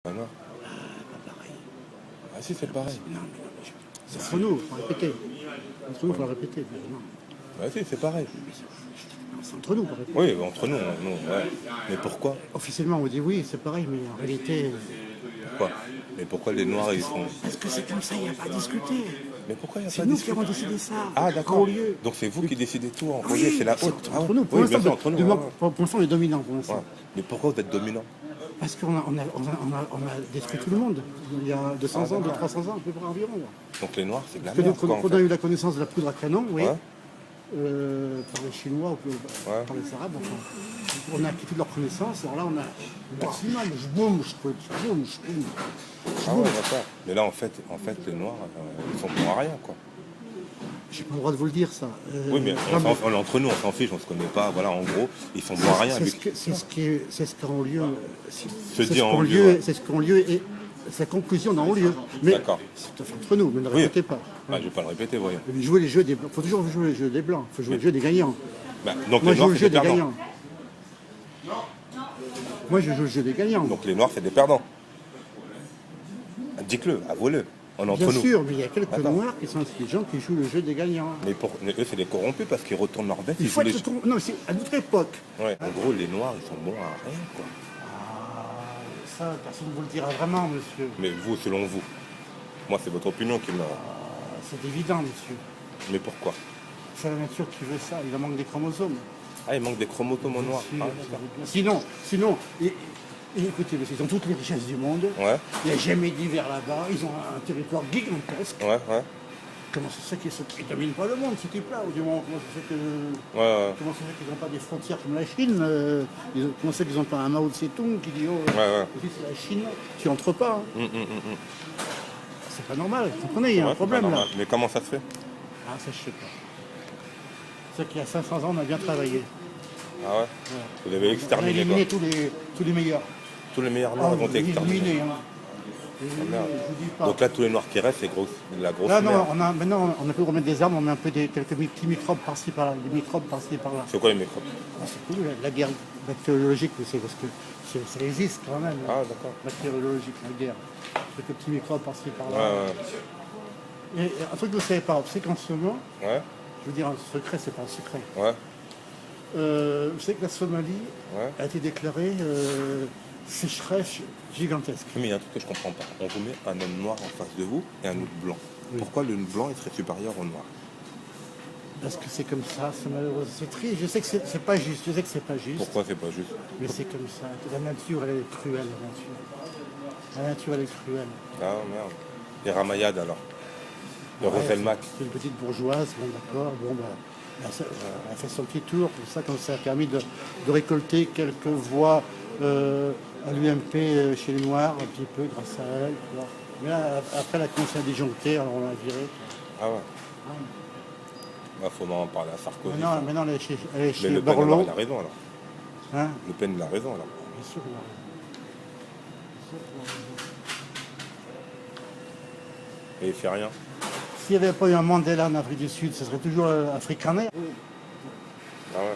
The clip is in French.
Ah non. Pas pareil. Ah si, c'est pareil. Non, mais c'est entre nous, il faut répéter. Entre nous, il faut le répéter. Non. Ah si, c'est pareil. C'est entre nous, il faut répéter. Oui, entre nous, ouais. Mais pourquoi? Officiellement, on dit oui, c'est pareil, mais en réalité. Pourquoi? Mais pourquoi les Noirs, ils sont... Parce que c'est comme ça, il n'y a pas à discuter. Mais pourquoi il n'y a C'est pas nous discuté? qui avons décidé ça. Ah En d'accord. lieu. Donc c'est vous qui décidez tout en Oui, relieu, c'est la c'est haute. entre nous. Pour Oui, bien l'instant, sûr, entre nous. pour l'instant, on est dominant. Pour l'instant. Ouais. Mais pourquoi vous êtes dominant? Parce qu'on a détruit tout le monde. Il y a 200 ans, 300 ans, à peu près environ. Donc les Noirs, c'est de la Parce que merde, quoi, en quand on a fait. eu la connaissance de la poudre à canon, oui, Ouais. par les Chinois ou par les Arabes, enfin, on a acquis toute leur connaissance. Alors là, on a maximum, boum. Ah ouais, d'accord. Mais là, en fait, les Noirs, ils sont bons à rien, quoi. J'ai pas le droit de vous le dire, ça. Oui, mais non, on est entre nous, on s'en fiche, on se connaît pas. Voilà, en gros, ils sont bons à rien. C'est ce qu'en lieu. C'est ce qu'en lieu et sa conclusion dans lieu. Mais D'accord. c'est entre nous, ne le répétez pas. Ah, je vais pas le répéter, voyons. Jouer les jeux des blancs. Il faut toujours jouer les jeux des blancs. Il faut jouer le jeu des gagnants. Bah, donc Moi, les je joue Noirs, le c'est jeu des des perdants. gagnants. Moi, je joue le jeu des gagnants. Donc les Noirs, c'est des perdants. Dites-le, avouez-le. On est entre Bien nous. sûr, mais il y a quelques D'accord. Noirs qui sont des gens qui jouent le jeu des gagnants. Mais eux, c'est des corrompus parce qu'ils retournent leur veste. Il Ils faut jouent être... Non, mais c'est à notre époque. Ouais. En gros, les Noirs, ils sont bons à rien, quoi. Ça, personne ne vous le dira vraiment, monsieur. Mais vous, selon vous. Moi, c'est votre opinion qui me... C'est évident, monsieur. Mais pourquoi? C'est la nature qui veut ça. Il en manque des chromosomes. Ah, il manque des chromosomes en noir. Ah, Sinon, écoutez, monsieur, ils ont toutes les richesses du monde. ouais, Il n'y a jamais d'hiver là-bas. Ils ont un territoire gigantesque. ouais. Comment ça se fait qu'ils ne dominent pas le monde, ce type-là? Ou du moins, comment ça se fait que... Ouais. Comment ça se fait qu'ils n'ont pas des frontières comme la Chine? Comment ça se fait qu'ils n'ont pas un Mao Tse-tung qui dit oh, Ouais. ici, c'est la Chine, tu entres pas. Hein. C'est pas normal, vous comprenez, il y a Ouais, un problème c'est pas là. normal. Mais comment ça se fait? Ah, ça, je sais pas. C'est qu'il y a 500 ans, on a bien travaillé. Ah ouais, Vous avez On a exterminé, éliminé quoi. tous les meilleurs. Tous les meilleurs Noirs ont été exterminés. Éliminé, hein. merde. Je vous dis pas. Donc là, tous les Noirs qui restent, c'est la grosse Là, merde. non, maintenant, on a pu remettre des armes, on met un peu quelques petits microbes par-ci par-là, des microbes par-ci par-là. C'est quoi les microbes? Ah, c'est cool, la guerre bactériologique, c'est parce que ça existe quand même. Ah, d'accord. Bactériologique, la guerre. Quelques petits microbes par-ci par-là. Ouais. Et un truc que vous ne savez pas, c'est qu'en ce moment, Ouais. je veux dire un secret, c'est pas un secret. Ouais. Vous savez que la Somalie a été déclarée sécheresse gigantesque. Mais il y a un truc que je comprends pas. On vous met un homme noir en face de vous et un autre blanc. Oui. Pourquoi le blanc il serait supérieur au noir? Parce que c'est comme ça, c'est malheureux, c'est triste. Je sais que c'est pas juste, je sais que c'est pas juste. Pourquoi c'est pas juste? Mais c'est comme ça. La nature, elle est cruelle, la nature. La nature, elle est cruelle. Ah merde. Les Ramayades alors. Le Ouais, Roselmac. c'est une petite bourgeoise, bon d'accord, bon bah, elle a fait son petit tour, comme ça a permis de récolter quelques voix à l'UMP chez les Noirs, un petit peu grâce à elle. Tu vois. Mais là, après, elle a commencé à disjoncter, alors on l'a virée. Ah ouais. Bah, faut en parler à Sarkozy. Maintenant, elle est chez Mais Le Pen Borloo. il a raison alors. Hein? Le Pen il a raison alors. Bien sûr, il a raison. Bien sûr qu'il a raison. Et il fait rien. S'il n'y avait pas eu un Mandela en Afrique du Sud, ce serait toujours africain. Ah ouais.